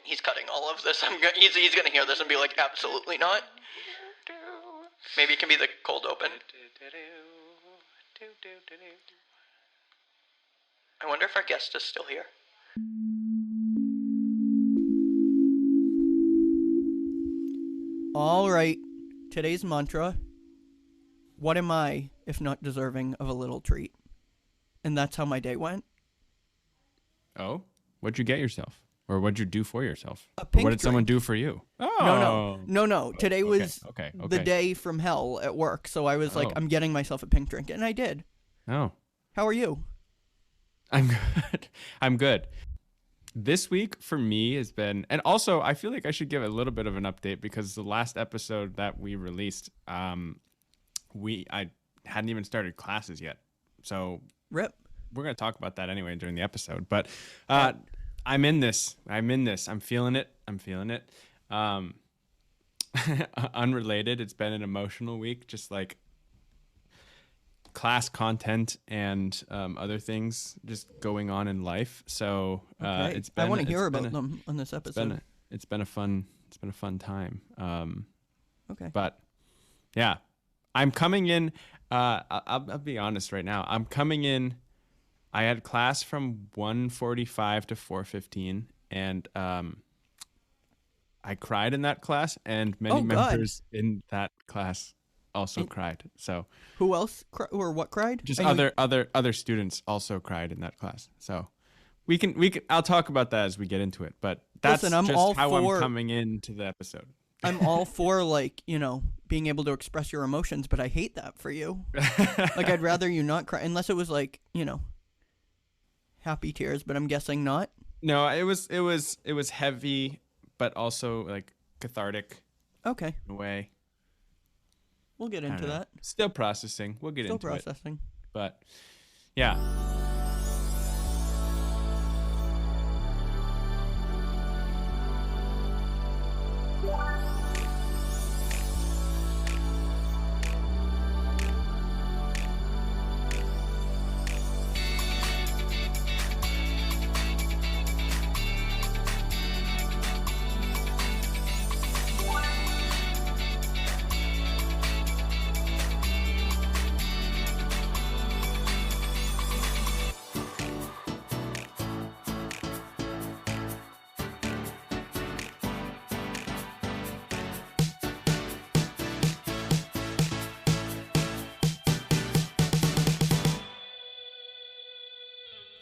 He's cutting all of this. He's gonna hear this and be like, absolutely not. Maybe it can be the cold open. I wonder if our guest is still here. All right, today's mantra: what am I, if not deserving of a little treat? And that's how my day went. Oh, what'd you get yourself? Or what'd you do for yourself? A pink what did drink. someone do for you? Oh. No. Today was okay. the day from hell at work. So I was like, I'm getting myself a pink drink. And I did. Oh. How are you? I'm good. I'm good. This week for me has been, and also I feel like I should give a little bit of an update because the last episode that we released, I hadn't even started classes yet. So Rip. We're going to talk about that anyway during the episode. But I'm in this. I'm feeling it. Unrelated. It's been an emotional week, just like class content and other things just going on in life. So okay. It's been. I want to hear about them on this episode. It's been a fun time. Okay. But yeah, I'm coming in. I'll be honest right now. I'm coming in. I had class from 1:45 to 4:15, and I cried in that class, and many members in that class also cried. So who else or what cried? Just other students also cried in that class. So we can I'll talk about that as we get into it. But that's Listen, I'm just all how for, I'm coming into the episode. I'm all for being able to express your emotions, but I hate that for you. Like I'd rather you not cry unless it was like happy tears, but I'm guessing not. No, it was heavy, but also like cathartic. Okay. In a way. We'll get into that. Still processing. We'll get into it. Still processing. But yeah.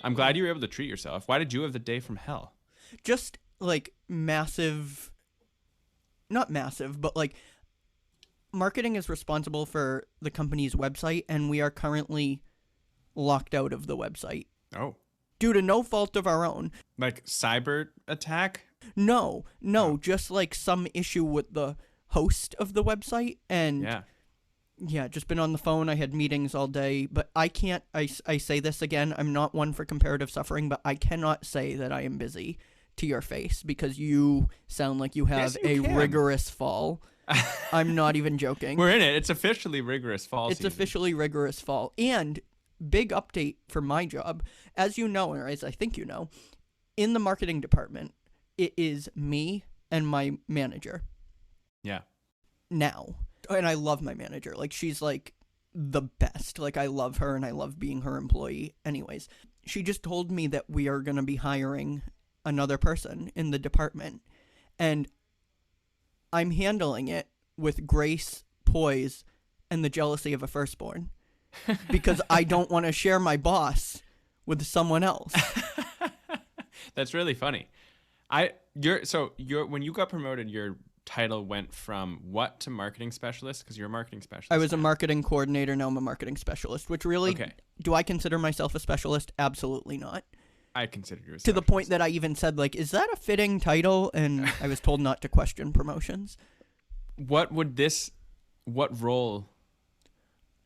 I'm glad you were able to treat yourself. Why did you have the day from hell? Just like massive, not massive, but like marketing is responsible for the company's website, and we are currently locked out of the website. Oh. Due to no fault of our own. Like cyber attack? No, just like some issue with the host of the website, and yeah, just been on the phone. I had meetings all day, but I can't, I say this again, I'm not one for comparative suffering, but I cannot say that I am busy to your face because you sound like you have rigorous fall. I'm not even joking. We're in it. It's officially rigorous fall season. It's officially rigorous fall. And big update for my job. As you know, or as I think you know, in the marketing department, it is me and my manager. Yeah. Now. And I love my manager. Like, she's like the best. Like, I love her and I love being her employee. Anyways, she just told me that we are going to be hiring another person in the department. And I'm handling it with grace, poise, and the jealousy of a firstborn. Because I don't want to share my boss with someone else. That's really funny. When you got promoted, your title went from what to marketing specialist? Because you're a marketing specialist. I was a marketing coordinator. Now I'm a marketing specialist, which really, do I consider myself a specialist? Absolutely not. I consider you a specialist. To the point that I even said, like, is that a fitting title? And I was told not to question promotions. What role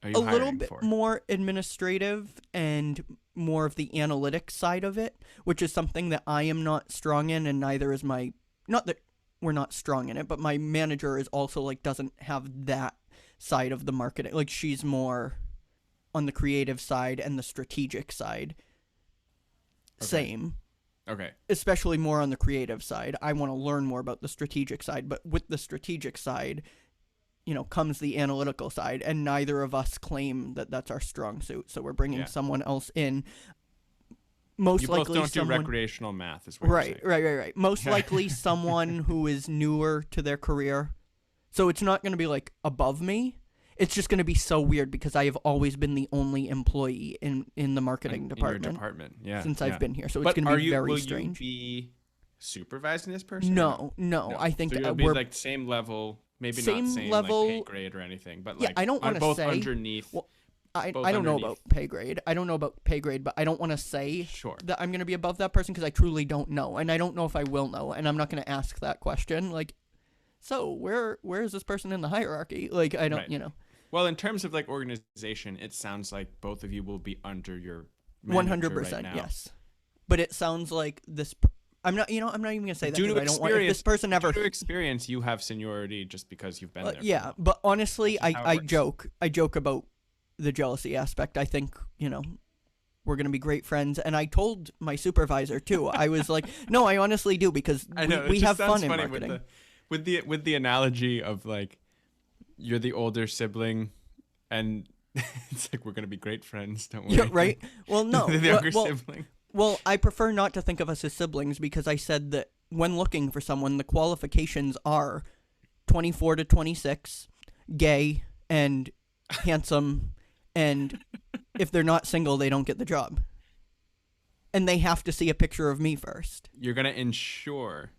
are you hiring for? A little bit more administrative and more of the analytics side of it, which is something that I am not strong in, and neither is not that we're not strong in it, but my manager is also like doesn't have that side of the marketing. Like, she's more on the creative side and the strategic side. Okay. Same. Okay. Especially more on the creative side. I want to learn more about the strategic side, but with the strategic side, comes the analytical side, and neither of us claim that that's our strong suit. So we're bringing someone else in. Most you likely both don't do recreational math, is what you're saying. Right. Most likely someone who is newer to their career. So it's not going to be like above me. It's just going to be so weird because I have always been the only employee in the marketing department. In your department, yeah. Since I've been here. So it's going to be very strange. Will you be supervising this person? No. I think so you'll be like same level, maybe not same level, like pay grade or anything, but like I don't want to both say underneath. Well, I don't know about pay grade. But I don't want to say that I'm going to be above that person because I truly don't know. And I don't know if I will know. And I'm not going to ask that question. Like, so where is this person in the hierarchy? Like, I don't, Well, in terms of like organization, it sounds like both of you will be under your 100%, right now. yes. But it sounds like this. I'm not even going to say that because I don't want. If this person ever. Due to experience, you have seniority just because you've been there. Yeah, but honestly, I joke about the jealousy aspect. I think, we're going to be great friends. And I told my supervisor too. I was like, no, I honestly do because we have fun in marketing. With the analogy of like, you're the older sibling and it's like, we're going to be great friends. Don't worry. Yeah, right. Well, no. The younger sibling. Well, I prefer not to think of us as siblings because I said that when looking for someone, the qualifications are 24 to 26, gay and handsome, and if they're not single, they don't get the job. And they have to see a picture of me first. You're going to ensure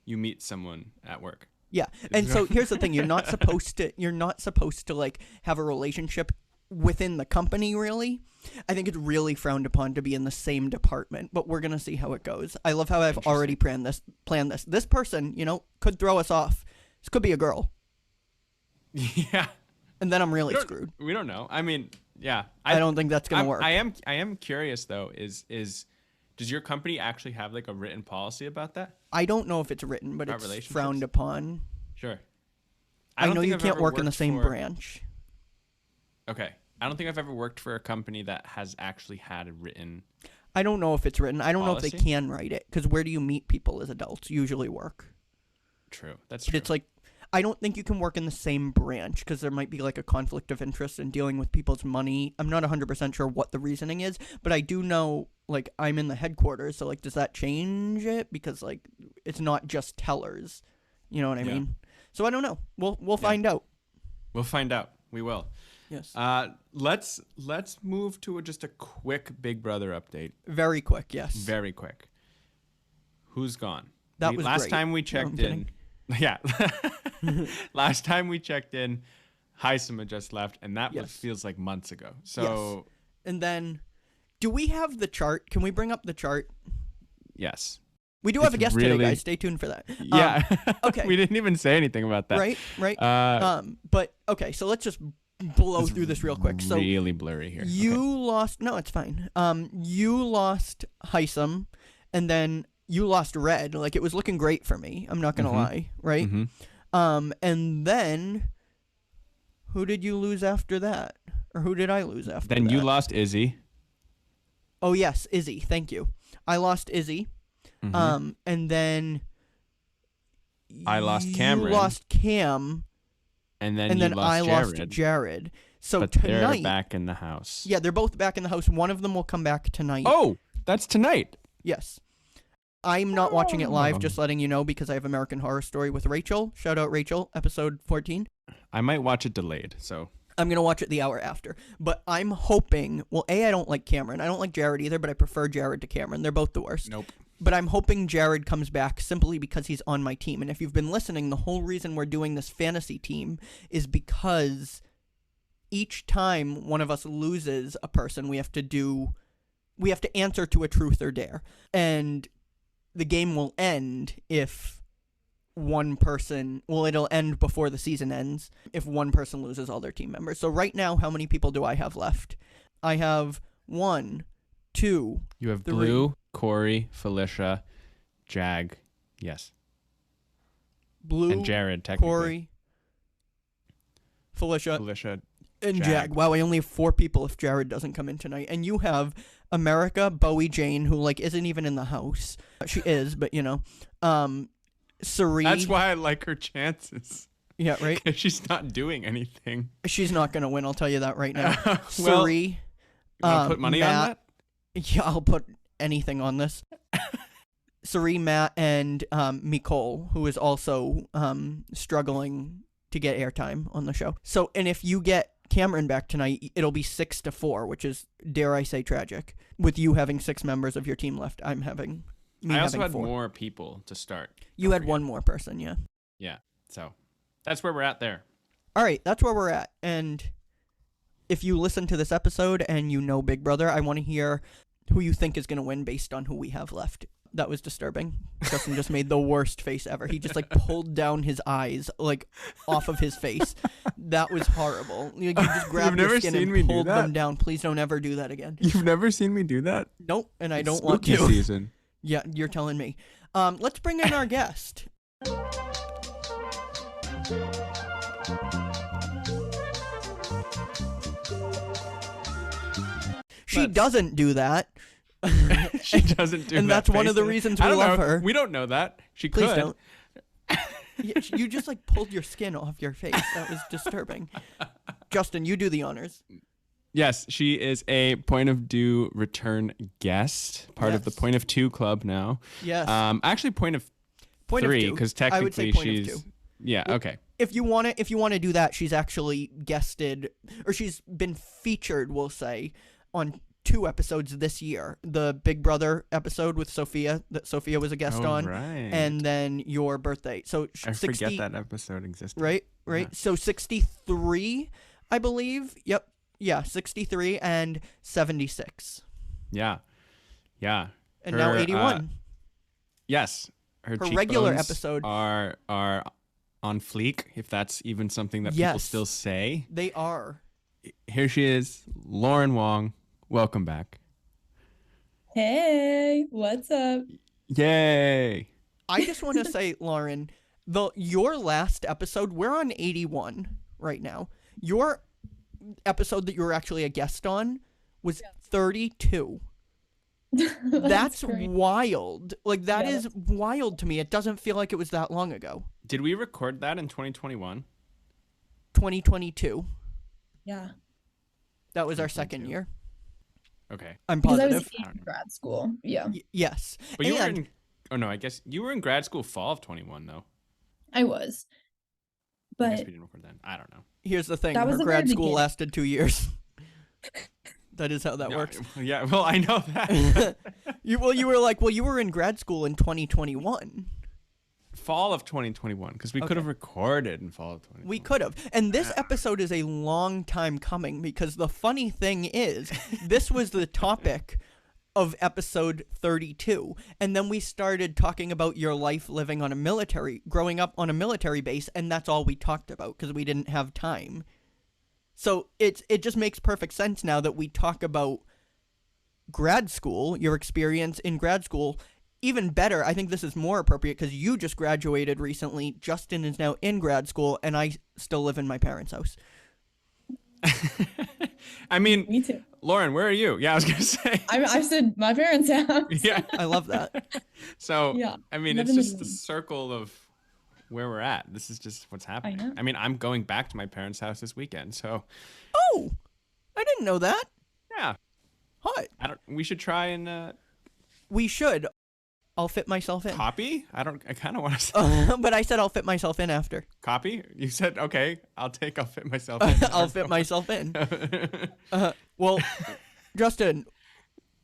you meet someone at work. Yeah. And so here's the thing, you're not supposed to like have a relationship within the company, really. I think it's really frowned upon to be in the same department, but we're going to see how it goes. I love how I've already planned this. This person, could throw us off. This could be a girl. Yeah. And then I'm really screwed. We don't know. I mean, yeah. I don't think that's going to work. I am curious though, does your company actually have like a written policy about that? I don't know if it's written, but it's frowned upon. Sure. I know you can't work in the same branch. Okay. I don't think I've ever worked for a company that has actually had a written I don't know if it's written. I don't know if they policy? can write it, because where do you meet people as adults? Usually work. True. That's But true. it's like, I don't think you can work in the same branch, because there might be like a conflict of interest in dealing with people's money. I'm not 100% sure what the reasoning is, but I do know, like, I'm in the headquarters, so like, does that change it? Because like, it's not just tellers. You know what I mean? So I don't know. We'll find out. We'll find out. We will. Yes. Let's move to just a quick Big Brother update. Very quick, yes. Very quick. Who's gone? That was last great. time we checked in. Yeah. Last time we checked in, Heisema just left, and that feels like months ago. So. Yes. And then, do we have the chart? Can we bring up the chart? Yes. We do have a guest today, guys. Stay tuned for that. Yeah. Okay. We didn't even say anything about that. Right. But okay, so let's just blow through this real quick. So really blurry here. You lost. No, it's fine. You lost Heisem, and then you lost Red. Like, it was looking great for me. I'm not gonna lie. Right. Mm-hmm. And then who did you lose after that, or who did I lose after that? Then you lost Izzy. Oh yes, Izzy. Thank you. I lost Izzy. Mm-hmm. And then I lost Cameron. You lost Cam. And then I lost lost Jared. So but tonight, they're back in the house. Yeah, they're both back in the house. One of them will come back tonight. Oh, that's tonight. Yes. I'm not watching it live, just letting you know, because I have American Horror Story with Rachel. Shout out Rachel, episode 14. I might watch it delayed, so. I'm going to watch it the hour after. But I'm hoping, well, I don't like Cameron. I don't like Jared either, but I prefer Jared to Cameron. They're both the worst. Nope. But I'm hoping Jared comes back simply because he's on my team. And if you've been listening, the whole reason we're doing this fantasy team is because each time one of us loses a person, we have to answer to a truth or dare. And the game will end if one person, it'll end before the season ends if one person loses all their team members. So right now, how many people do I have left? I have 1, 2, You have 3. Blue, Corey, Felicia, Jag, yes. Blue, and Jared, technically. Corey, Felicia, And Jag. Wow, I only have 4 people if Jared doesn't come in tonight. And you have America, Bowie Jane, who like isn't even in the house. She is, but you know. Sari. That's why I like her chances. Yeah, right? Because she's not doing anything. She's not going to win, I'll tell you that right now. Well, Sari. You want to put money Matt, on that? Yeah, I'll put anything on this. Sari, Matt, and Nicole, who is also struggling to get airtime on the show. So, and if you get Cameron back tonight, it'll be 6-4, which is, dare I say, tragic. With you having 6 members of your team left, I also had 4. more people to start. You had one more person, yeah. Yeah, so that's where we're at there. All right, that's where we're at. And if you listen to this episode and you know Big Brother, I want to hear who you think is going to win based on who we have left. That was disturbing. Justin just made the worst face ever. He just like pulled down his eyes like off of his face. That was horrible. You just grabbed your skin and pulled them down. Please don't ever do that again. You've never seen me do that? Nope, and I don't want to. Spooky season. Yeah, you're telling me. Let's bring in our guest. She doesn't do that. She doesn't do that. And that's one of the reasons we love her. We don't know that. She Please could. Don't. You just like pulled your skin off your face. That was disturbing. Justin, you do the honors. Yes, she is a Point of Due return guest, part of the Point of 2 club now. Yes. Actually, Point of 3, because technically I would say point she's. Of 2. Yeah. Okay. If you want to do that, she's actually guested, or she's been featured, we'll say, on 2 episodes this year. The Big Brother episode with Sophia that Sophia was a guest on, right. and then your birthday. So I forget that episode existed. Right. Yeah. So 63, I believe. Yep. Yeah, 63 and 76. Yeah. And now 81. Yes. Her regular episode are on fleek, if that's even something that people still say. They are. Here she is, Lauren Wong. Welcome back. Hey, what's up? Yay. I just want to say, Lauren, your last episode, we're on 81 right now. Your episode that you were actually a guest on was 32. That's wild. Like, that is wild to me. It doesn't feel like it was that long ago. Did we record that in 2021? 2022. Yeah. That was our second year. Okay. I'm positive. I was in grad school. Yeah. Yes. But you were in... Oh, no, I guess you were in grad school fall of 21, though. I was. But... I guess we didn't record then. I don't know. Here's the thing. Her grad school lasted 2 years. That is how that works. Yeah, well, I know that. You were in grad school in 2021. Fall of 2021, because we could have recorded in fall of 2021. We could have. And this episode is a long time coming, because the funny thing is, this was the topic of episode 32. And then we started talking about your life growing up on a military base, and that's all we talked about, because we didn't have time. So it just makes perfect sense now that we talk about grad school, your experience in grad school. Even better, I think this is more appropriate because you just graduated recently. Justin is now in grad school, and I still live in my parents' house. I mean, me too. Lauren, where are you? Yeah, I was gonna say. I said my parents' house. Yeah, I love that. So yeah, I mean, it's just the circle of where we're at. This is just what's happening. I mean, I'm going back to my parents' house this weekend, so. Oh, I didn't know that. Yeah. Hot. We should try and. We should. I'll fit myself in. Copy? I kind of want to say. But I said I'll fit myself in after. Copy? You said, okay, I'll fit myself in. I'll fit myself in. Well, Justin,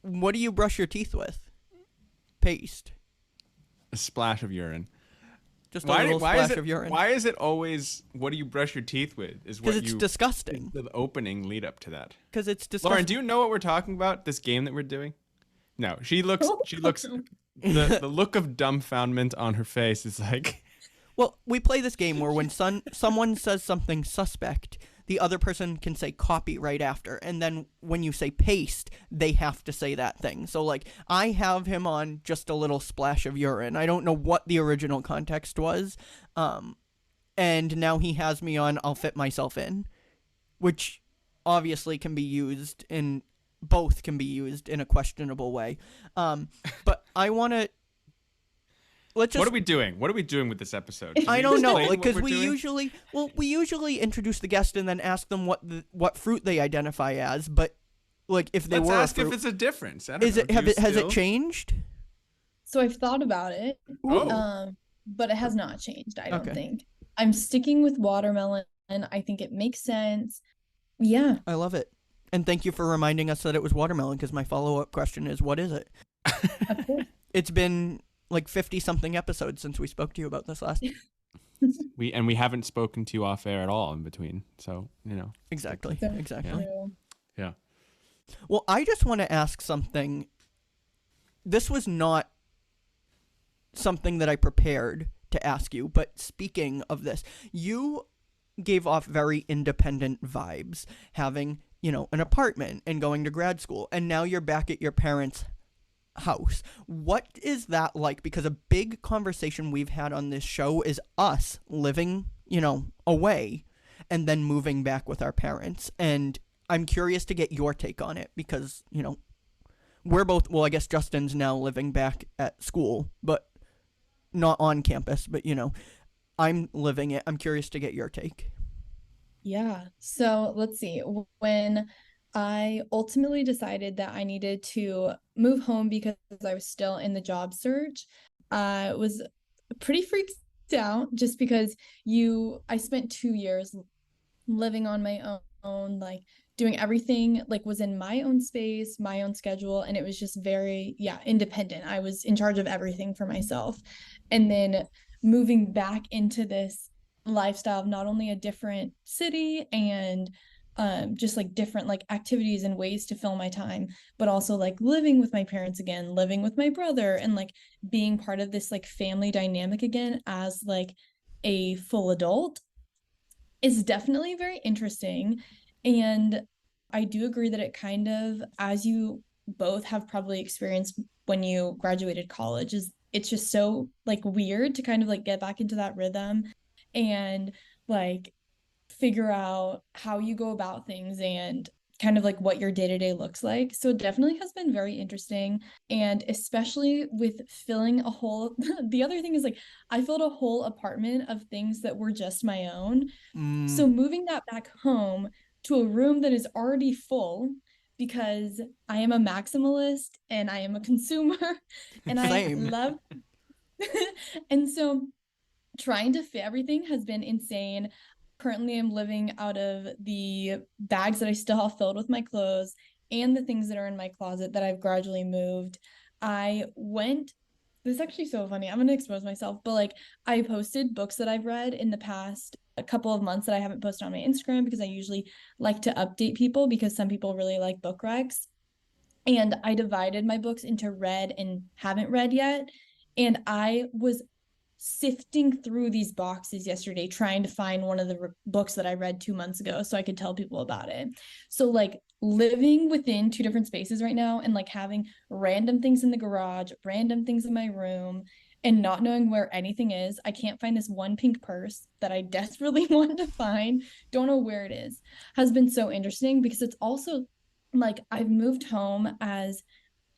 what do you brush your teeth with? Paste. A splash of urine. Just a little splash of urine. Why is it always, what do you brush your teeth with? Because it's disgusting. The opening lead up to that. Because it's disgusting. Lauren, do you know what we're talking about? This game that we're doing? No, she looks, the look of dumbfoundment on her face is like. Well, we play this game where when someone says something suspect, the other person can say copy right after. And then when you say paste, they have to say that thing. So, like, I have him on just a little splash of urine. I don't know what the original context was. And now he has me on I'll fit myself in, which obviously can be used in both can be used in a questionable way. But I want to let's just. What are we doing? What are we doing with this episode? Can I we don't know, explain like, what because we're doing? we usually introduce the guest and then ask them what fruit they identify as. But like, if they Let's were a ask if fruit, it's a difference. I don't is know. it have Do you it has it still? changed? So I've thought about it, Oh, but it has not changed, I don't Okay, think. I'm sticking with watermelon. I think it makes sense. Yeah, I love it, and thank you for reminding us that it was watermelon. Because my follow-up question is, what is it? of course. It's been like 50 something episodes since we spoke to you about this last. we haven't spoken to you off air at all in between. So Exactly, So exactly. true. yeah. Well, I just want to ask something. This was not something that I prepared to ask you, but speaking of this, you gave off very independent vibes, having, an apartment and going to grad school, and now you're back at your parents' house. What is that like? Because a big conversation we've had on this show is us living, away and then moving back with our parents. And I'm curious to get your take on it because, we're both, well, I guess Justin's now living back at school, but not on campus, but I'm living it. I'm curious to get your take. Yeah. So let's see. When I ultimately decided that I needed to move home because I was still in the job search, I was pretty freaked out just because I spent 2 years living on my own, like doing everything, like was in my own space, my own schedule, and it was just very, yeah, independent. I was in charge of everything for myself. And then moving back into this lifestyle of not only a different city and just like different like activities and ways to fill my time, but also like living with my parents again, living with my brother, and like being part of this like family dynamic again as like a full adult is definitely very interesting. And I do agree that it kind of, as you both have probably experienced when you graduated college, is it's just so like weird to kind of like get back into that rhythm and like figure out how you go about things and kind of like what your day-to-day looks like. So it definitely has been very interesting. And especially with filling a whole the other thing is like I filled a whole apartment of things that were just my own. Mm, So moving that back home to a room that is already full because I am a maximalist and I am a consumer and I same. love and so trying to fit everything has been insane. Currently, I'm living out of the bags that I still have filled with my clothes and the things that are in my closet that I've gradually moved. This is actually so funny. I'm going to expose myself, but like I posted books that I've read in the past a couple of months that I haven't posted on my Instagram because I usually like to update people because some people really like book recs. And I divided my books into read and haven't read yet. And I was sifting through these boxes yesterday trying to find one of the books that I read 2 months ago so I could tell people about it. So like living within two different spaces right now and like having random things in the garage, random things in my room, and not knowing where anything is. I can't find this one pink purse that I desperately want to find. Don't know where it is. Has been so interesting because it's also like I've moved home as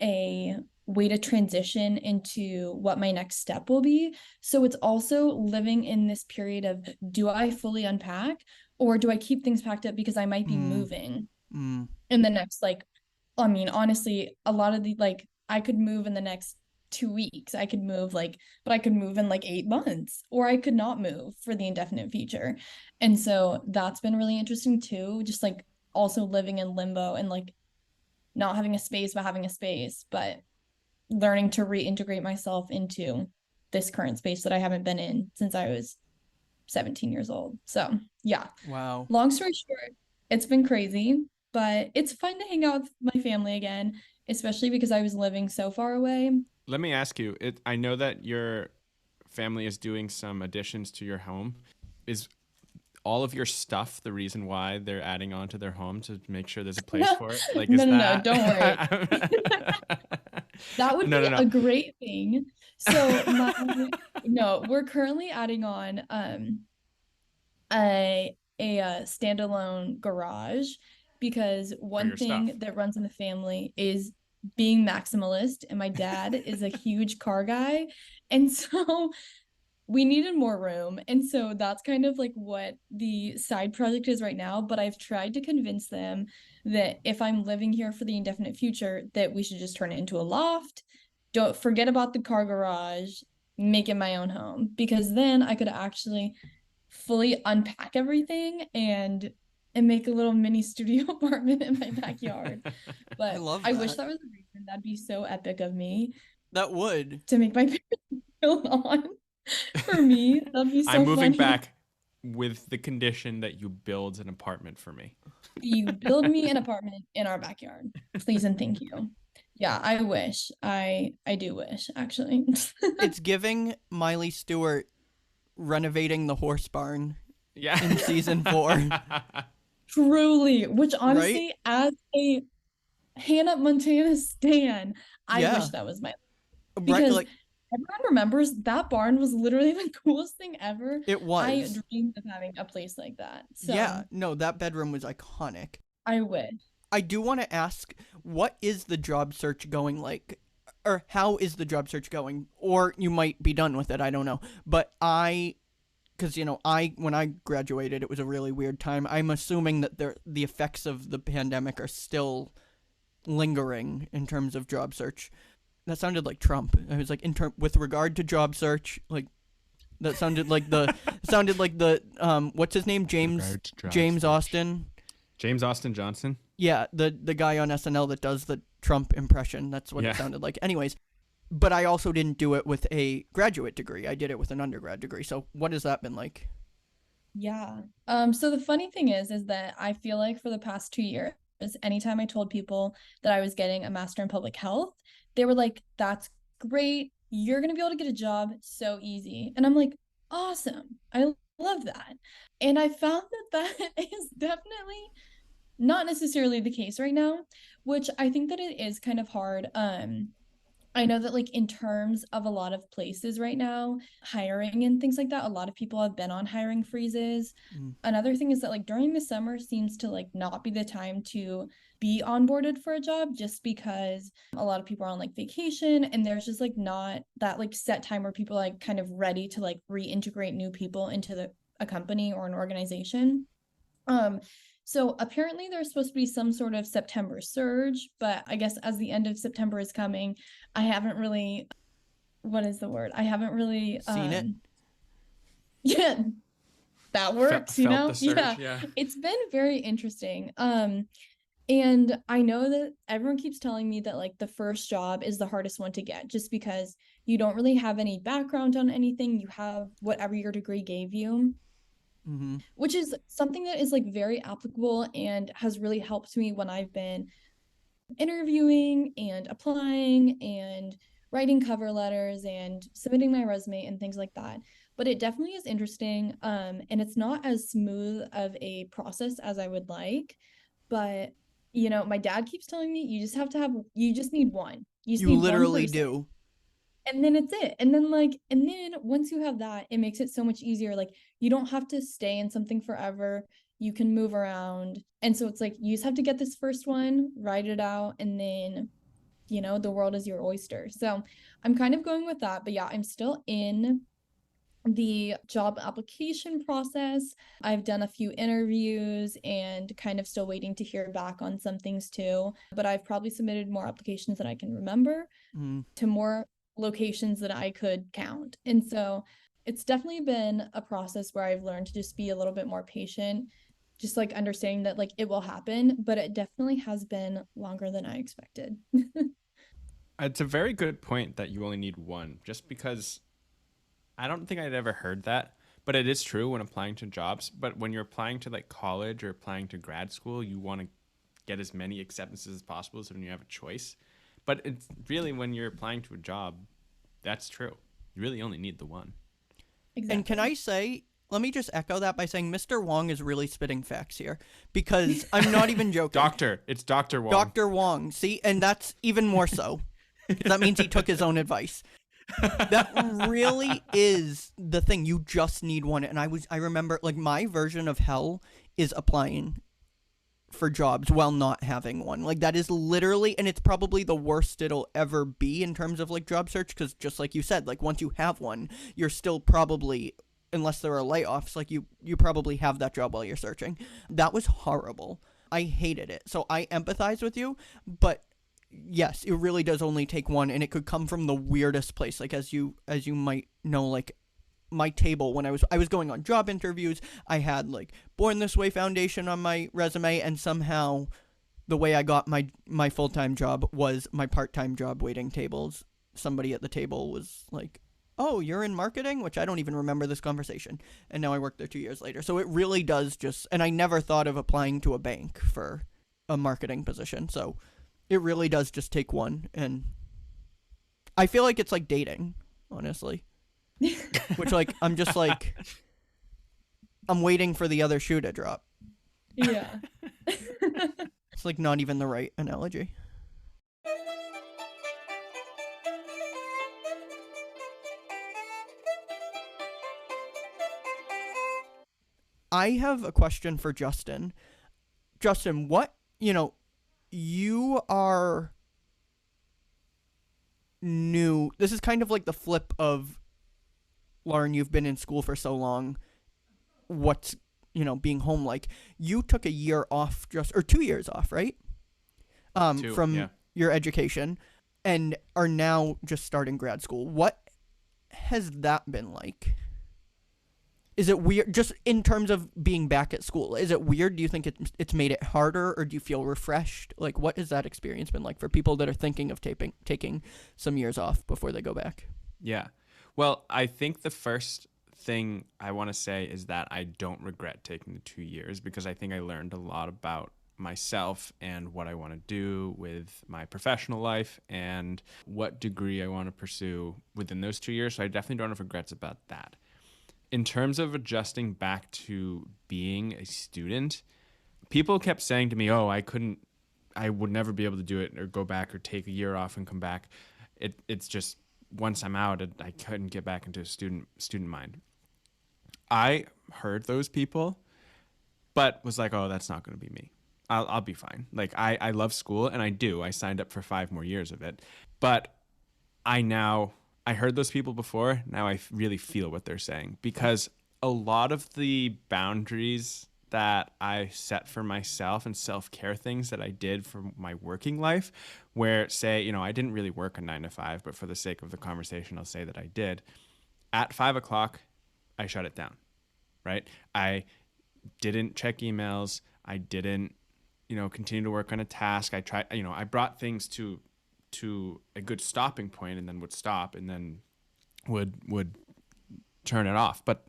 a way to transition into what my next step will be. So it's also living in this period of do I fully unpack or do I keep things packed up because I might be Mm, moving mm, in the next like I mean honestly a lot of the like I could move in the next 2 weeks. I could move like but I could move in like 8 months or I could not move for the indefinite future. And so that's been really interesting too, just like also living in limbo and like not having a space but having a space, but learning to reintegrate myself into this current space that I haven't been in since I was 17 years old. So, yeah, wow. long story short, it's been crazy, but it's fun to hang out with my family again, especially because I was living so far away. Let me ask you. I know that your family is doing some additions to your home. Is all of your stuff the reason why they're adding on to their home to make sure there's a place for it? Like, No, is no, no, that? don't worry. That would No, no, be no. a great thing. So my no, we're currently adding on a standalone garage because For one your stuff. thing that runs in the family is being maximalist, and my dad is a huge car guy. And so we needed more room. And so that's kind of like what the side project is right now. But I've tried to convince them that if I'm living here for the indefinite future, that we should just turn it into a loft. Don't forget about the car garage, make it my own home, because then I could actually fully unpack everything and make a little mini studio apartment in my backyard. I But love I wish that. that was the reason. That'd be so epic of me That would. to make my parents feel on for me. That'd be I'm so moving funny. back with the condition that you build an apartment for me. You build me an apartment in our backyard, please and thank you. Yeah, I wish. I do wish, actually. It's giving Miley Stewart renovating the horse barn Yeah. in season 4, Truly, which right? honestly, as a Hannah Montana stan, I wish Yeah. that was my Right, because like everyone remembers that barn was literally the coolest thing ever. it I was. dreamed of having a place like that. Yeah, So no, that bedroom was iconic. I wish. I do want to ask, what is the job search going like? Or how is the job search going? Or you might be done with it, I don't know. But because when I graduated, it was a really weird time. I'm assuming that the effects of the pandemic are still lingering in terms of job search. That sounded like Trump. I was like, with regard to job search, like that sounded like the what's his name, James Austin. James Austin Johnson. Yeah, the guy on SNL that does the Trump impression. That's what it sounded like. Anyways, but I also didn't do it with a graduate degree. I did it with an undergrad degree. So what has that been like? Yeah. So the funny thing is that I feel like for the past 2 years, anytime I told people that I was getting a master in public health, they were like, that's great. You're gonna be able to get a job so easy. And I'm like, awesome. I love that. And I found that that is definitely not necessarily the case right now, which I think that it is kind of hard. I know that like in terms of a lot of places right now, hiring and things like that, a lot of people have been on hiring freezes. Mm. Another thing is that like during the summer seems to like not be the time to be onboarded for a job just because a lot of people are on like vacation and there's just like not that like set time where people are like kind of ready to like reintegrate new people into a company or an organization. Um, so apparently there's supposed to be some sort of September surge, but I guess as the end of September is coming, I haven't really, what is the word? I haven't really Seen it? yeah, that works, you Felt know? the surge, Yeah. yeah. It's been very interesting. And I know that everyone keeps telling me that like the first job is the hardest one to get just because you don't really have any background on anything. You have whatever your degree gave you, Mm-hmm. which is something that is like very applicable and has really helped me when I've been interviewing and applying and writing cover letters and submitting my resume and things like that. But it definitely is interesting. And it's not as smooth of a process as I would like. But my dad keeps telling me you just need one. You just You need one literally person. do. And then it's it. And then once you have that, it makes it so much easier. Like you don't have to stay in something forever. You can move around. And so it's like you just have to get this first one, write it out, and then the world is your oyster. So I'm kind of going with that. But yeah, I'm still in the job application process. I've done a few interviews and kind of still waiting to hear back on some things too. But I've probably submitted more applications than I can remember Mm. to more locations that I could count. And so it's definitely been a process where I've learned to just be a little bit more patient, just like understanding that like it will happen, but it definitely has been longer than I expected. It's a very good point that you only need one, just because I don't think I'd ever heard that, but it is true when applying to jobs. But when you're applying to like college or applying to grad school, you want to get as many acceptances as possible so then you have a choice. But it's really when you're applying to a job, that's true. You really only need the one. Exactly. And can I say, let me just echo that by saying Mr. Wong is really spitting facts here, because I'm not even joking. It's Dr. Wong. Dr. Wong, see? And that's even more so. That means he took his own advice. That really is the thing. You just need one. And I remember like my version of hell is applying for jobs while not having one. Like that is literally, and it's probably the worst it'll ever be in terms of like job search, because just like you said, like once you have one, you're still probably, unless there are layoffs, like you probably have that job while you're searching. That was horrible. I hated it. So I empathize with you, but yes, it really does only take one, and it could come from the weirdest place. Like as you might know, like my table when I was going on job interviews, I had like Born This Way Foundation on my resume, and somehow the way I got my full-time job was my part-time job waiting tables. Somebody at the table was like, "Oh, you're in marketing," which I don't even remember this conversation. And now I work there 2 years later. So it really does just, and I never thought of applying to a bank for a marketing position. So it really does just take one, and I feel like it's like dating, honestly. Which, like, I'm just like, I'm waiting for the other shoe to drop. Yeah. It's like not even the right analogy. I have a question for Justin. Justin, what, you are new. This is kind of like the flip of, Lauren, you've been in school for so long. What's, being home like? You took a year off, or 2 years off, right? From your education, and are now just starting grad school. What has that been like? Is it weird, just in terms of being back at school? Is it weird? Do you think it's made it harder, or do you feel refreshed? Like, what has that experience been like for people that are thinking of taking some years off before they go back? Yeah. Well, I think the first thing I want to say is that I don't regret taking the 2 years, because I think I learned a lot about myself and what I want to do with my professional life and what degree I want to pursue within those 2 years. So I definitely don't have regrets about that. In terms of adjusting back to being a student, people kept saying to me, "Oh, I would never be able to do it or go back or take a year off and come back." It's just, once I'm out, I couldn't get back into a student mind. I heard those people, but was like, "Oh, that's not going to be me. I'll be fine." Like I love school, and I do. I signed up for 5 more years of it, but I heard those people before. Now I really feel what they're saying, because a lot of the boundaries that I set for myself and self-care things that I did for my working life, where, say, I didn't really work a 9 to 5, but for the sake of the conversation, I'll say that I did. At 5 o'clock, I shut it down, right? I didn't check emails. I didn't, continue to work on a task. I tried, I brought things to a good stopping point, and then would stop, and then would turn it off. But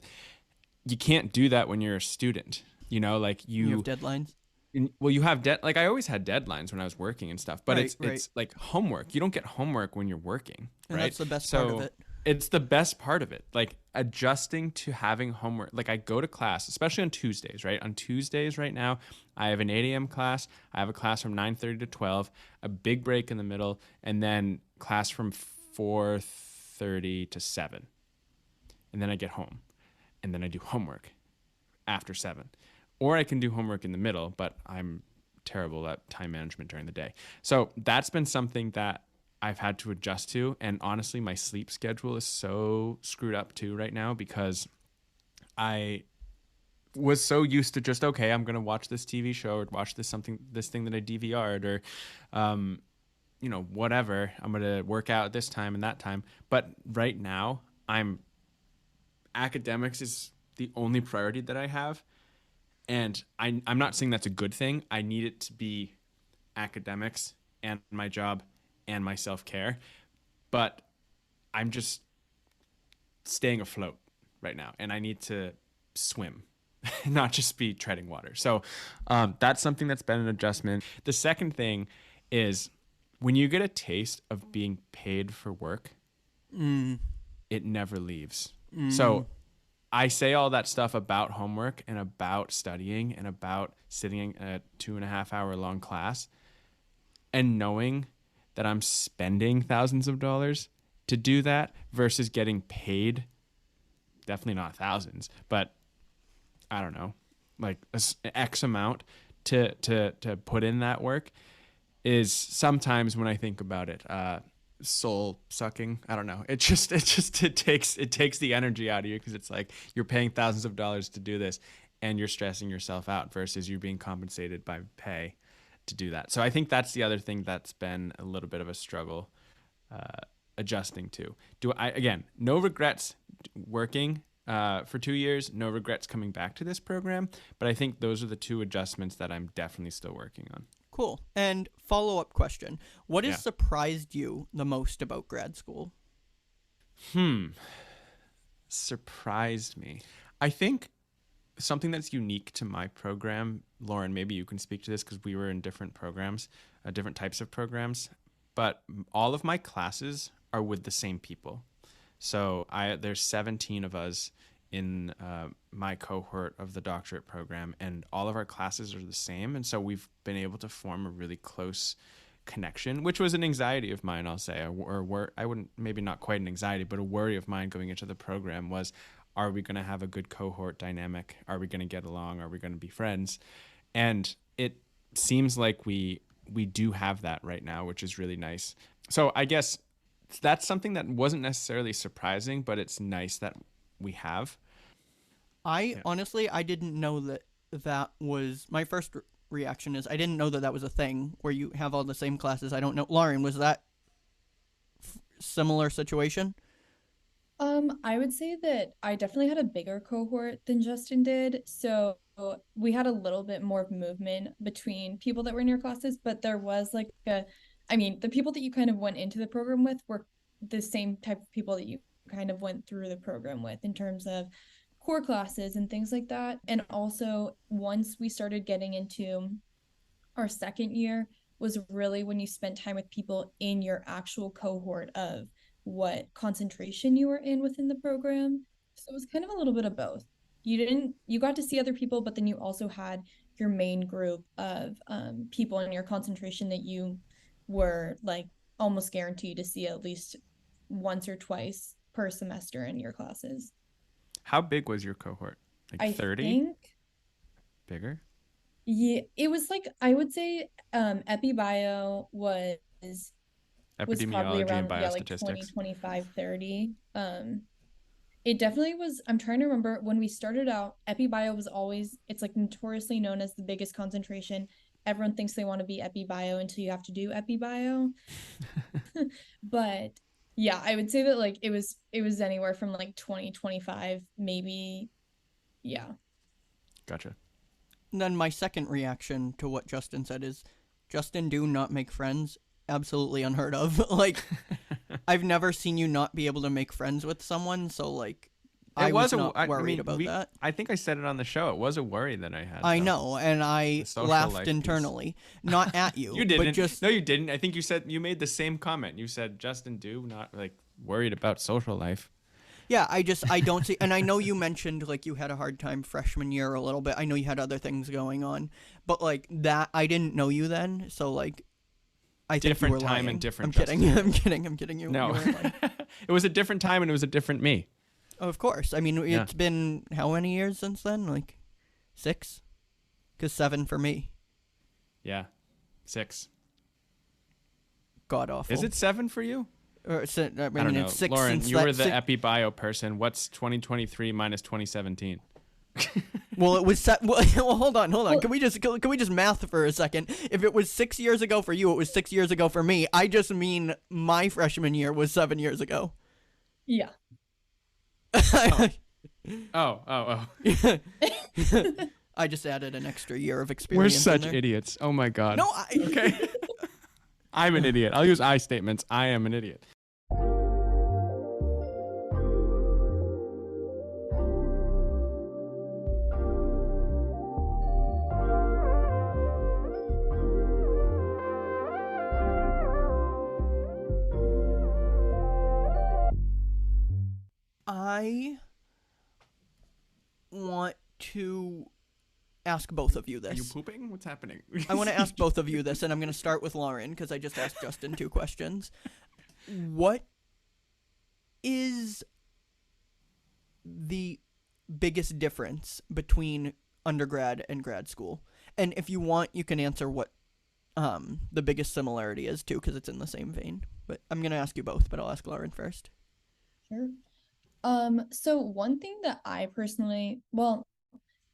you can't do that when you're a student. Like you have deadlines. You have like I always had deadlines when I was working and stuff, but it's like homework. You don't get homework when you're working, and right? That's the best part of it. It's the best part of it. Like adjusting to having homework. Like I go to class, especially on Tuesdays, right? On Tuesdays right now, I have an 8 a.m. class. I have a class from 9:30 to 12, a big break in the middle, and then class from 4:30 to 7. And then I get home, and then I do homework after 7. Or I can do homework in the middle, but I'm terrible at time management during the day. So that's been something that I've had to adjust to. And honestly, my sleep schedule is so screwed up too right now, because I was so used to just, okay, I'm going to watch this TV show or watch this thing that I DVR'd, or, whatever. I'm going to work out at this time and that time. But right now, academics is the only priority that I have. And I'm not saying that's a good thing. I need it to be academics and my job and my self-care. But I'm just staying afloat right now, and I need to swim, not just be treading water. So that's something that's been an adjustment. The second thing is, when you get a taste of being paid for work, it never leaves. So I say all that stuff about homework and about studying and about sitting in a 2.5 hour long class, and knowing that I'm spending thousands of dollars to do that versus getting paid, definitely not thousands, but I don't know, like X amount to put in that work is sometimes when I think about it, soul sucking. I don't know. It takes the energy out of you because it's like you're paying thousands of dollars to do this and you're stressing yourself out versus you being compensated by pay to do that. So I think that's the other thing that's been a little bit of a struggle adjusting to. Again, no regrets working for 2 years, no regrets coming back to this program, but I think those are the two adjustments that I'm definitely still working on. Cool. And follow-up question. What has surprised you the most about grad school? Surprised me. I think something that's unique to my program, Lauren, maybe you can speak to this because we were in different programs, different types of programs, but all of my classes are with the same people. So there's 17 of us in my cohort of the doctorate program, and all of our classes are the same. And so we've been able to form a really close connection, which was an anxiety of mine, I'll say, or I wouldn't, maybe not quite an anxiety, but a worry of mine going into the program was, are we going to have a good cohort dynamic? Are we going to get along? Are we going to be friends? And it seems like we do have that right now, which is really nice. So I guess that's something that wasn't necessarily surprising, but it's nice that we have. Honestly, I didn't know that was my first reaction is I didn't know that was a thing where you have all the same classes. I don't know. Lauren, was that similar situation? I would say that I definitely had a bigger cohort than Justin did. So we had a little bit more movement between people that were in your classes, but there was the people that you kind of went into the program with were the same type of people that you kind of went through the program with in terms of core classes and things like that. And also once we started getting into our second year was really when you spent time with people in your actual cohort of what concentration you were in within the program. So it was kind of a little bit of both. You got to see other people, but then you also had your main group of people in your concentration that you were almost guaranteed to see at least once or twice per semester in your classes. How big was your cohort? 30? I think bigger? Yeah, it was I would say EpiBio was probably Epidemiology around and biostatistics. 20, 25, 30. It definitely was. I'm trying to remember when we started out, EpiBio was always, it's notoriously known as the biggest concentration. Everyone thinks they want to be EpiBio until you have to do EpiBio. But yeah, I would say that it was anywhere from 20, 25, maybe. Yeah. Gotcha. And then my second reaction to what Justin said is, Justin, do not make friends. Absolutely unheard of. I've never seen you not be able to make friends with someone, so I was not worried about that. I think I said it on the show. It was a worry that I had. I know, and I laughed internally. Not at you. You didn't. But No, you didn't. I think you made the same comment. You said, Justin, do not worried about social life. Yeah, I don't see, and I know you mentioned you had a hard time freshman year a little bit. I know you had other things going on, but that, I didn't know you then, so I think different you were time lying. and different. I'm kidding. I'm kidding. You. No, you it was a different time and it was a different me. Of course. I mean, it's been how many years since then? 6? Because 7 for me. Yeah, 6. God awful. Is it 7 for you? I don't know. It's 6. Lauren, since you were the six... EpiBio person. What's 2023 minus 2017? Well, it was well, hold on. Can we just math for a second? If it was 6 years ago for you, it was 6 years ago for me. I just mean my freshman year was 7 years ago. Yeah. Oh. I just added an extra year of experience. We're such idiots. Oh my god. No, okay. I'm an idiot. I'll use I statements. I am an idiot. I want to ask both of you this. Are you pooping? What's happening? I want to ask both of you this, and I'm going to start with Lauren because I just asked Justin 2 questions. What is the biggest difference between undergrad and grad school? And if you want, you can answer what the biggest similarity is too, because it's in the same vein. But I'm gonna ask you both, but I'll ask Lauren first. Sure. So one thing that I personally, well,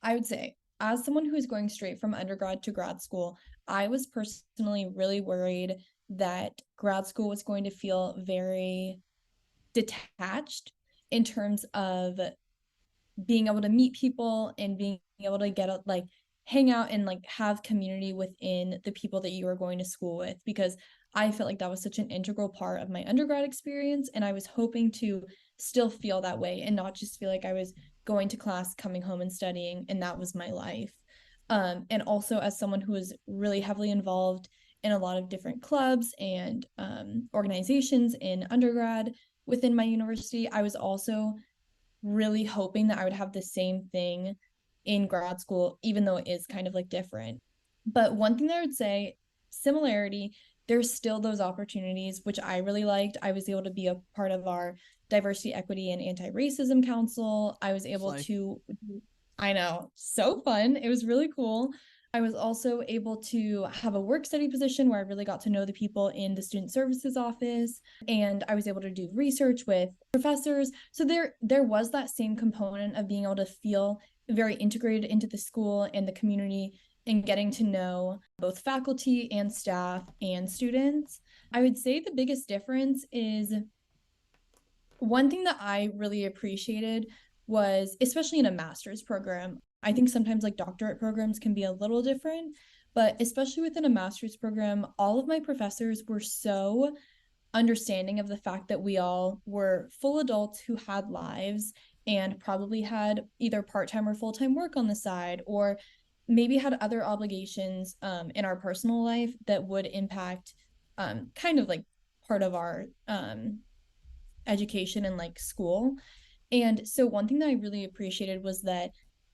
I would say, as someone who is going straight from undergrad to grad school, I was personally really worried that grad school was going to feel very detached in terms of being able to meet people and being able to get like hang out and like have community within the people that you are going to school with, because I felt like that was such an integral part of my undergrad experience, and I was hoping to still feel that way and not just feel like I was going to class, coming home and studying, and that was my life. And also as someone who was really heavily involved in a lot of different clubs and organizations in undergrad within my university, I was also really hoping that I would have the same thing in grad school, even though it is kind of like different. But one thing that I would say, similarity, there's still those opportunities, which I really liked. I was able to be a part of our diversity, equity, and anti-racism council. I was able Slay. to, I know, so fun. It was really cool. I was also able to have a work study position where I really got to know the people in the student services office, and I was able to do research with professors. So there was that same component of being able to feel very integrated into the school and the community and getting to know both faculty and staff and students. I would say the biggest difference is one thing that I really appreciated was, especially in a master's program, I think sometimes like doctorate programs can be a little different, but especially within a master's program, all of my professors were so understanding of the fact that we all were full adults who had lives and probably had either part-time or full-time work on the side, or maybe had other obligations in our personal life that would impact kind of like part of our education and like school. And so one thing that I really appreciated was that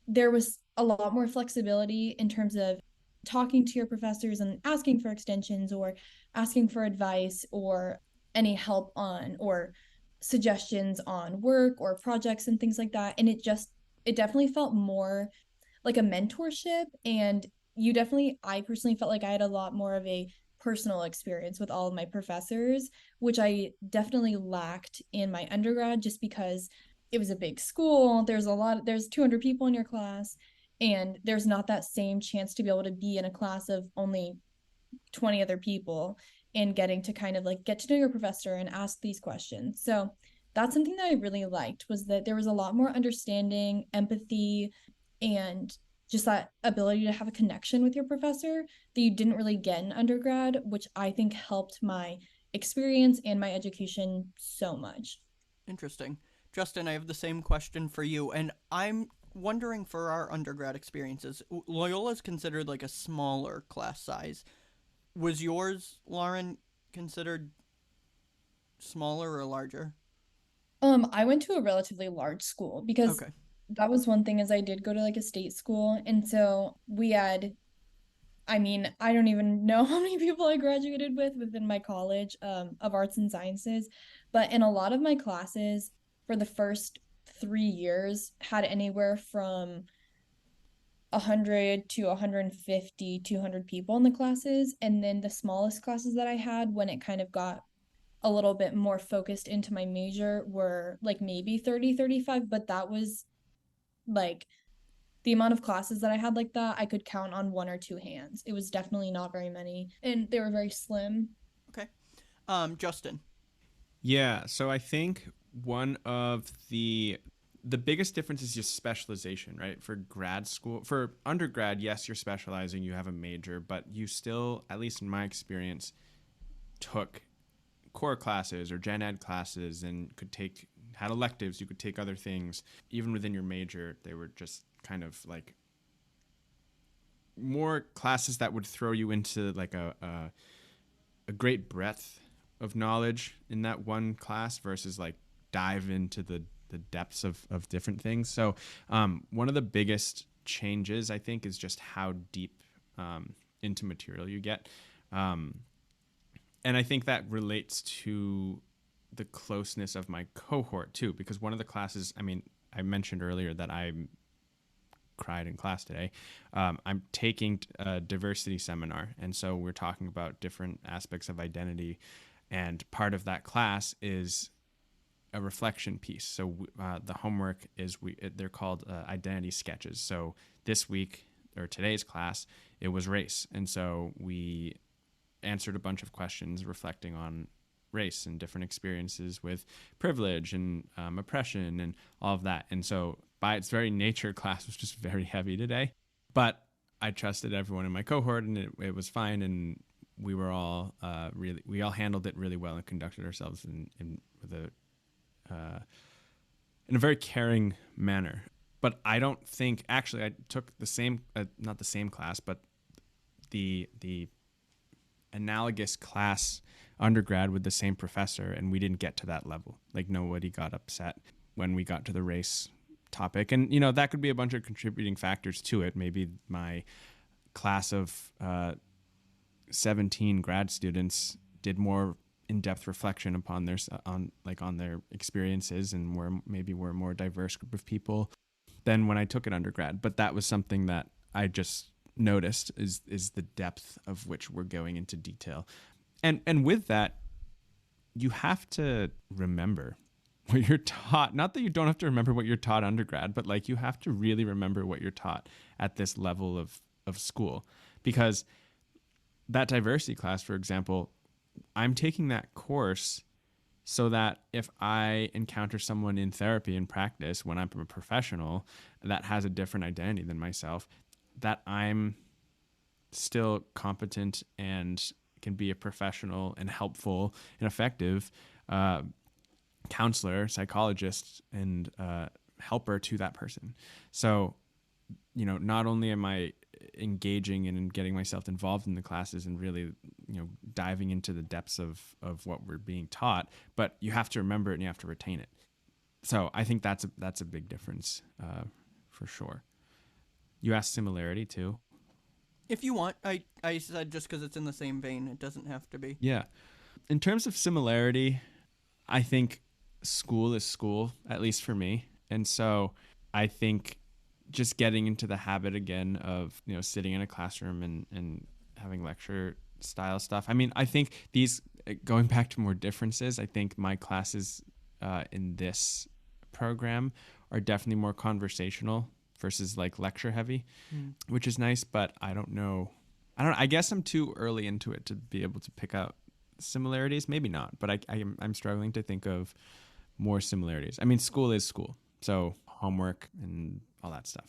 there was a lot more flexibility in terms of talking to your professors and asking for extensions or asking for advice or any help on or suggestions on work or projects and things like that. And it definitely felt more like a mentorship. And I personally felt like I had a lot more of a personal experience with all of my professors, which I definitely lacked in my undergrad just because it was a big school. There's 200 people in your class, and there's not that same chance to be able to be in a class of only 20 other people and getting to kind of like get to know your professor and ask these questions. So that's something that I really liked, was that there was a lot more understanding, empathy, and just that ability to have a connection with your professor that you didn't really get in undergrad, which I think helped my experience and my education so much. Interesting. Justin, I have the same question for you, and I'm wondering for our undergrad experiences. Loyola is considered like a smaller class size. Was yours, Lauren, considered smaller or larger? I went to a relatively large school because Okay. that was one thing, is I did go to like a state school, and so we had, I mean, I don't even know how many people I graduated with within my college of arts and sciences, but in a lot of my classes for the first 3 years had anywhere from 100 to 150, 200 people in the classes. And then the smallest classes that I had when it kind of got a little bit more focused into my major were like maybe 30, 35, but that was like the amount of classes that I had like that, I could count on one or two hands. It was definitely not very many, and they were very slim. Okay. Justin. Yeah, so I think one of the biggest difference is just specialization, right? For grad school, for undergrad, yes, you're specializing, you have a major, but you still, at least in my experience, took core classes or gen ed classes and had electives, you could take other things. Even within your major, they were just kind of like more classes that would throw you into like a great breadth of knowledge in that one class versus like dive into the depths of different things. So one of the biggest changes, I think, is just how deep into material you get. And I think that relates to the closeness of my cohort too, because one of the classes, I mean, I mentioned earlier that I'm cried in class today. I'm taking a diversity seminar. And so we're talking about different aspects of identity. And part of that class is a reflection piece. So the homework is they're called identity sketches. So this week or today's class, it was race. And so we answered a bunch of questions reflecting on race and different experiences with privilege and oppression and all of that. And so by its very nature, class was just very heavy today. But I trusted everyone in my cohort, and it was fine. And we were all we all handled it really well and conducted ourselves in a very caring manner. But I don't think, actually, I took the same, not the same class, but the analogous class undergrad with the same professor, and we didn't get to that level. Like, nobody got upset when we got to the race topic. And, that could be a bunch of contributing factors to it. Maybe my class of 17 grad students did more in-depth reflection upon on their experiences, and we're a more diverse group of people than when I took it undergrad. But that was something that I just noticed is the depth of which we're going into detail. And with that, you have to remember what you're taught. Not that you don't have to remember what you're taught undergrad, but like you have to really remember what you're taught at this level of school. Because that diversity class, for example, I'm taking that course so that if I encounter someone in therapy and practice when I'm a professional that has a different identity than myself, that I'm still competent and can be a professional and helpful and effective counselor, psychologist, and helper to that person. So, not only am I engaging and getting myself involved in the classes and really, diving into the depths of what we're being taught, but you have to remember it and you have to retain it. So I think that's a big difference for sure. You asked similarity too. If you want, I said just because it's in the same vein, it doesn't have to be. Yeah. In terms of similarity, I think school is school, at least for me. And so I think just getting into the habit again of, sitting in a classroom and having lecture style stuff. I mean, I think going back to more differences, I think my classes in this program are definitely more conversational versus like lecture heavy, which is nice, but I don't know. I guess I'm too early into it to be able to pick out similarities. Maybe not, but I'm struggling to think of more similarities. I mean, school is school. So homework and all that stuff,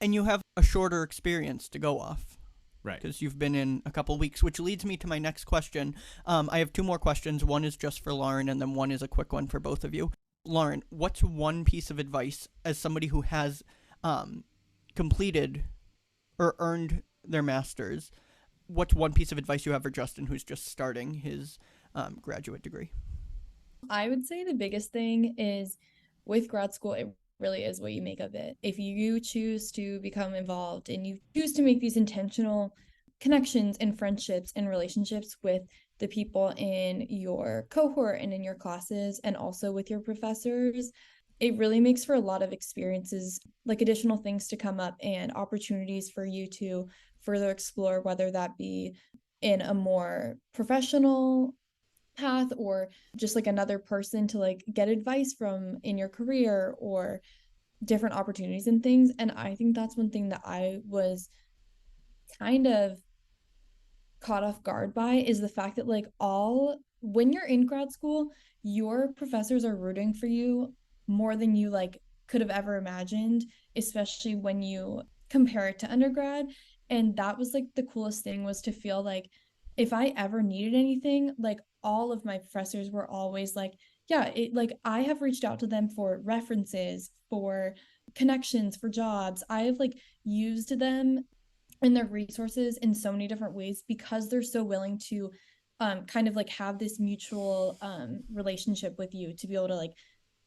and you have a shorter experience to go off. Right. Because you've been in a couple weeks, which leads me to my next question. I have two more questions. One is just for Lauren, and then one is a quick one for both of you. Lauren, what's one piece of advice as somebody who has completed or earned their master's? What's one piece of advice you have for Justin, who's just starting his graduate degree? I would say the biggest thing is with grad school, it really is what you make of it. If you choose to become involved and you choose to make these intentional connections and friendships and relationships with the people in your cohort and in your classes and also with your professors, it really makes for a lot of experiences, like additional things to come up and opportunities for you to further explore, whether that be in a more professional path or just like another person to like get advice from in your career or different opportunities and things. And I think that's one thing that I was kind of caught off guard by is the fact that like when you're in grad school, your professors are rooting for you more than you like could have ever imagined, especially when you compare it to undergrad. And that was like the coolest thing, was to feel like if I ever needed anything, like all of my professors were always like, yeah, like I have reached out to them for references, for connections, for jobs. I have like used them and their resources in so many different ways because they're so willing to kind of like have this mutual relationship with you to be able to like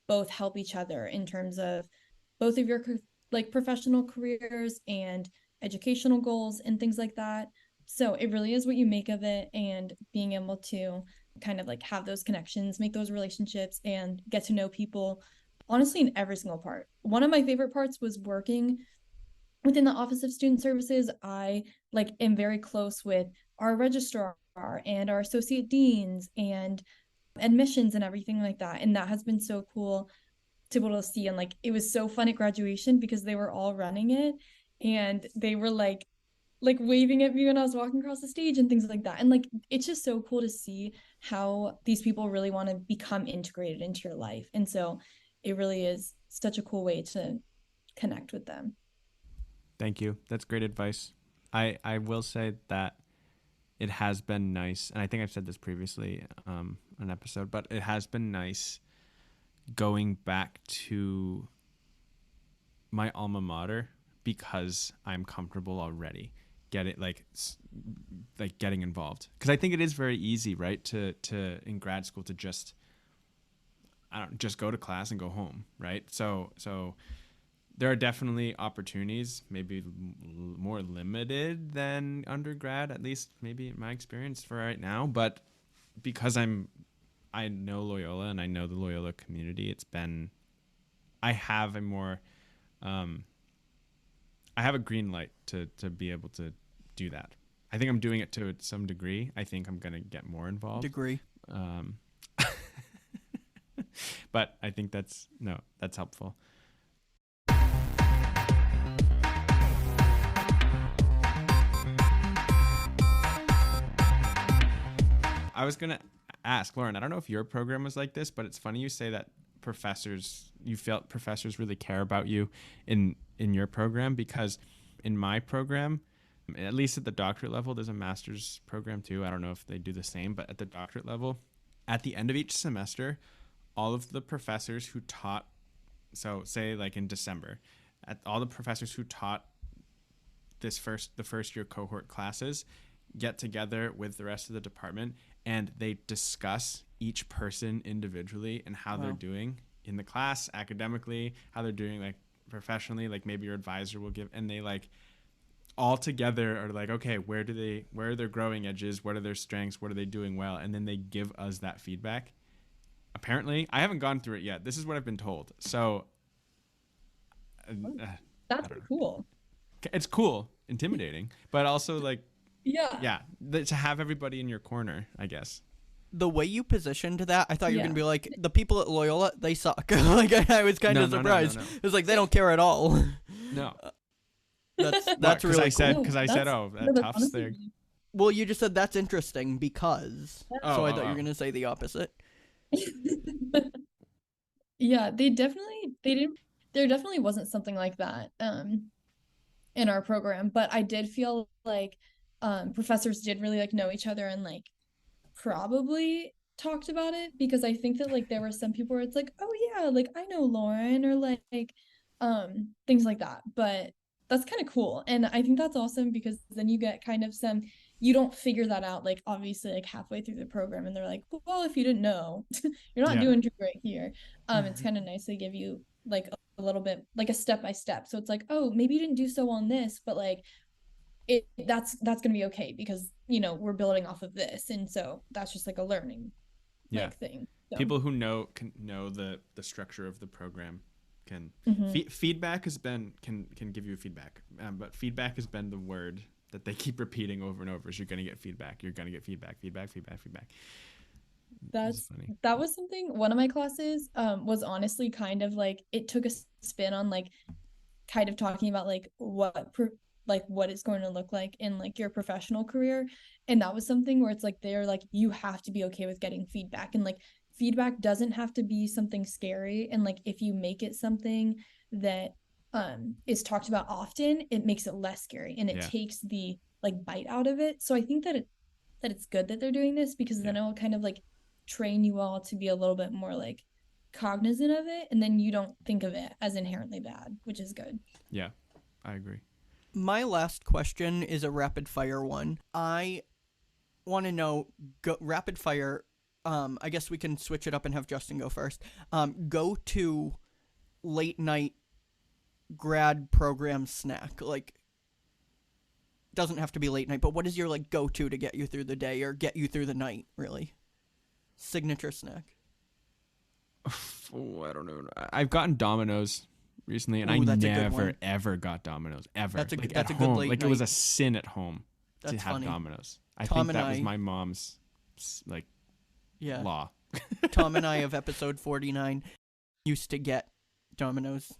both help each other in terms of both of your like professional careers and educational goals and things like that. So it really is what you make of it, and being able to kind of like have those connections, make those relationships, and get to know people honestly in every single part. One of my favorite parts was working within the Office of Student Services, I like am very close with our registrar and our associate deans and admissions and everything like that. And that has been so cool to be able to see. And like it was so fun at graduation because they were all running it and they were like waving at me when I was walking across the stage and things like that. And like it's just so cool to see how these people really want to become integrated into your life. And so it really is such a cool way to connect with them. Thank you. That's great advice. I will say that it has been nice, and I think I've said this previously on an episode, but it has been nice going back to my alma mater because I'm comfortable already. Getting involved, because I think it is very easy, right, to in grad school to just go to class and go home, right? So there are definitely opportunities, maybe more limited than undergrad, at least maybe in my experience for right now. But because I know Loyola and I know the Loyola community, I have a more, I have a green light to be able to do that. I think I'm doing it to some degree. I think I'm going to get more involved. Degree. But I think that's helpful. I was going to ask, Lauren, I don't know if your program was like this, but it's funny you say that you felt professors really care about you in your program, because in my program, at least at the doctorate level, there's a master's program too. I don't know if they do the same, but at the doctorate level, at the end of each semester, all of the professors who taught, so say like in December, all the professors who taught the first year cohort classes get together with the rest of the department and they discuss each person individually and how they're doing in the class academically, how they're doing like professionally, like maybe your advisor will give, and they like all together are like, okay, where are their growing edges? What are their strengths? What are they doing well? And then they give us that feedback. Apparently, I haven't gone through it yet. This is what I've been told. So That's cool. It's cool, intimidating, but also like, yeah, to have everybody in your corner, I guess. The way you positioned that, I thought you were going to be like, the people at Loyola, they suck. Like, I was kind of surprised. No. It was like, they don't care at all. No. That's really cool. Because I said, Tufts there. Well, you just said that's interesting because. So I thought you were going to say the opposite. Yeah, they didn't. There definitely wasn't something like that in our program, but I did feel like professors did really like know each other and like probably talked about it, because I think that like there were some people where it's like, oh yeah, like I know Lauren, or like things like that. But that's kind of cool, and I think that's awesome because then you get kind of you don't figure that out like obviously like halfway through the program and they're like, well, if you didn't know, you're not doing too great here. It's kind of nice to give you like a little bit like a step by step, so it's like, oh, maybe you didn't do so on this, but like that's gonna be okay because we're building off of this, and so that's just like a learning thing. So. People who can know the structure of the program can feedback can give you feedback, but feedback has been the word that they keep repeating over and over. Is you're gonna get feedback. That was something. One of my classes was honestly kind of like, it took a spin on like kind of talking about like what it's going to look like in like your professional career, and that was something where it's like they're like, you have to be okay with getting feedback, and like feedback doesn't have to be something scary, and like if you make it something that is talked about often, it makes it less scary and it takes the like bite out of it. So I think that it's good that they're doing this, because then it'll kind of like train you all to be a little bit more like cognizant of it, and then you don't think of it as inherently bad, which is good. Yeah, I agree. My last question is a rapid fire one. I want to know, rapid fire, I guess we can switch it up and have Justin go first. Go to late night grad program snack. Like, doesn't have to be late night, but what is your like go-to to get you through the day or get you through the night, really? Signature snack. Oh, I don't know. I've gotten Domino's recently, and Ooh, I that's a good never one. ever got Domino's ever. That's a like good at home, late like it was night. a sin at home to That's have funny. Domino's. I Tom think and that was I- my mom's like Yeah. law. Tom and I of episode 49 used to get Domino's.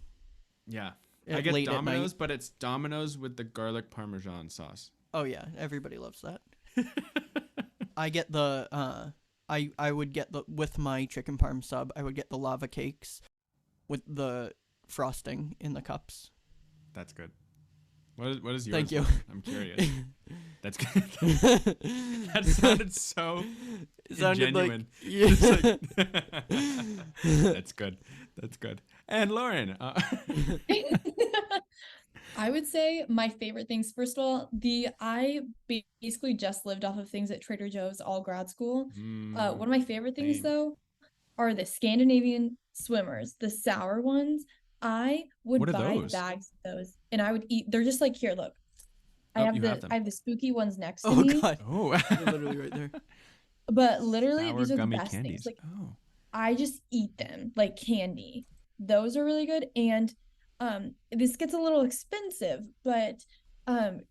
Yeah, I get late Domino's, at night. but it's Domino's with the garlic parmesan sauce. Oh yeah, everybody loves that. I get the I would get the with my chicken parm sub. I would get the lava cakes with the frosting in the cups. That's good. What is yours? Thank you. Lauren? I'm curious. That's good. That sounded so It sounded genuine. That's good. That's good. And Lauren, I would say my favorite things. First of all, I basically just lived off of things at Trader Joe's all grad school. One of my favorite things same. though are the Scandinavian swimmers, the sour ones. I would What are buy those? bags of those, and I would eat. They're just like, here, look. Oh, you have them. I have the spooky ones next to Oh me. god. Oh, They're literally right there. But literally, sour these are the gummy best candies. things. Like Oh, I just eat them like candy. Those are really good. And this gets a little expensive, but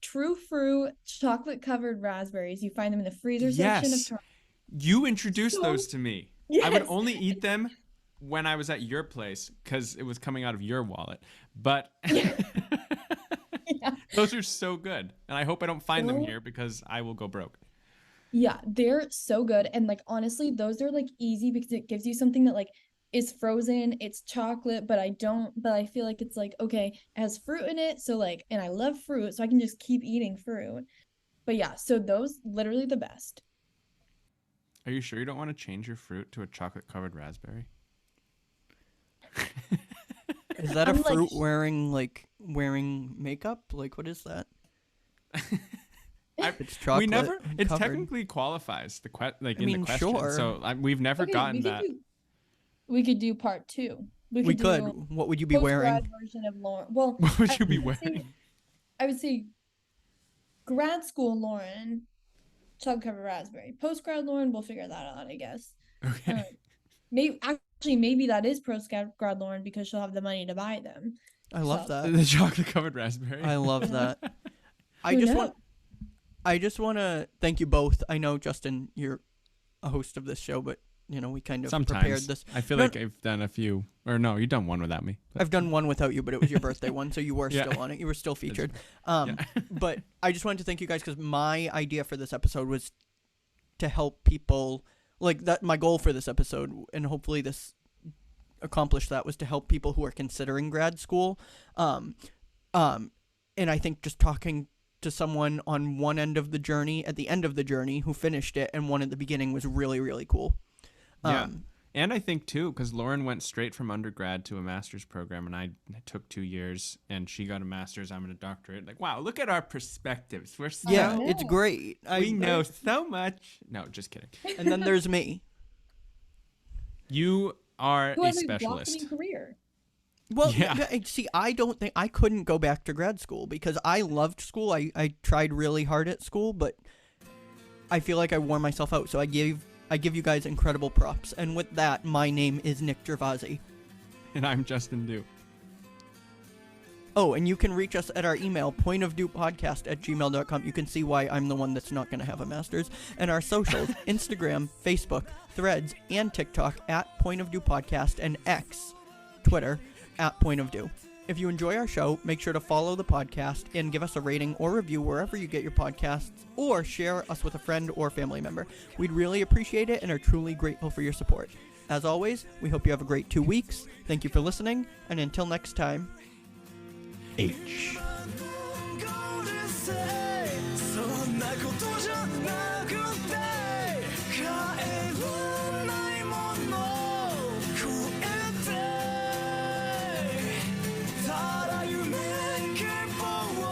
True Fruit chocolate covered raspberries, you find them in the freezer section of yes. You introduced So- those to me. I would Yes. only eat them when I was at your place because it was coming out of your wallet. But Yeah. those are so good, and I hope I don't find them So- here because I will go broke. Yeah, they're so good. And like honestly, those are like easy because it gives you something that like is frozen, it's chocolate, but I feel like it's like, okay, it has fruit in it. So like, and I love fruit, so I can just keep eating fruit. But yeah, so those literally the best. Are you sure you don't want to change your fruit to a chocolate covered raspberry? Is that a I'm like- fruit wearing makeup? Like what is that? It's chocolate. We never. and It covered. technically qualifies the I in mean, the question. sure. So we've never Okay, gotten that. We could do part two. We could could. do What would you be wearing? post-grad version of Lauren. Well, What would you be I would say- wearing? I would say grad school Lauren, chocolate covered raspberry. Post-grad Lauren, we'll figure that out, I guess. Okay. Maybe that is post-grad Lauren because she'll have the money to buy them. I love So- that. The chocolate covered raspberry. I love that. I Who just want to thank you both. I know Justin, you're a host of this show, but you know we kind of prepared Sometimes this. I feel No- like I've done a few, or no, you've done one without me. but- I've done one without you, but it was your birthday one, so you were Yeah. still on it. You were still featured. Yeah. But I just wanted to thank you guys because my idea for this episode was to help people. Like that, my goal for this episode, and hopefully this accomplished that, was to help people who are considering grad school. And I think just talking to someone on one end of the journey, at the end of the journey, who finished it, and one at the beginning was really, really cool. Yeah. And I think too, because Lauren went straight from undergrad to a master's program, and I took 2 years, and she got a master's. I'm in a doctorate. Like, wow, look at our perspectives. We're so, Yeah, know. it's great. we know so much. No, just kidding. And then there's me. You are Who a has a specialist. blossoming career. Well, Yeah. see, I don't think I couldn't go back to grad school because I loved school. I tried really hard at school, but I feel like I wore myself out. So I give you guys incredible props. And with that, my name is Nick Gervasi. And I'm Justin Dew. Oh, and you can reach us at our email, pointofviewpodcast@gmail.com. You can see why I'm the one that's not going to have a master's. And our socials, Instagram, Facebook, Threads, and TikTok at Point of View Podcast, and X, Twitter, at Point of View. If you enjoy our show, make sure to follow the podcast and give us a rating or review wherever you get your podcasts, or share us with a friend or family member. We'd really appreciate it and are truly grateful for your support. As always, we hope you have a great 2 weeks. Thank you for listening, and until next time, H. そんなことじゃなくて帰らないものを超えてただ夢希望を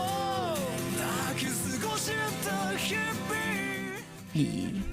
抱き過ごした日々 E.